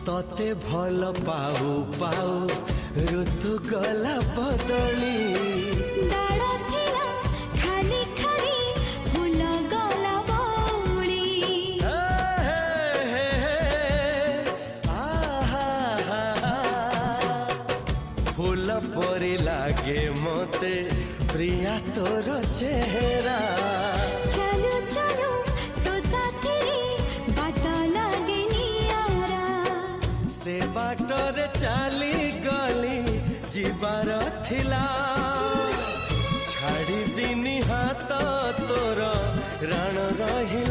तते भल पाऊ पाऊ ऋतु गला बदली डाळ थिला खाली खाली फूल गला बौली फूल परी लागे मते प्रिया तोर चेहरा चलो चलो तो साथी बाट लागे नियारा से बाटरे चली गली जीवार थिला छाड़ी दिनी हाथ तोर राण रही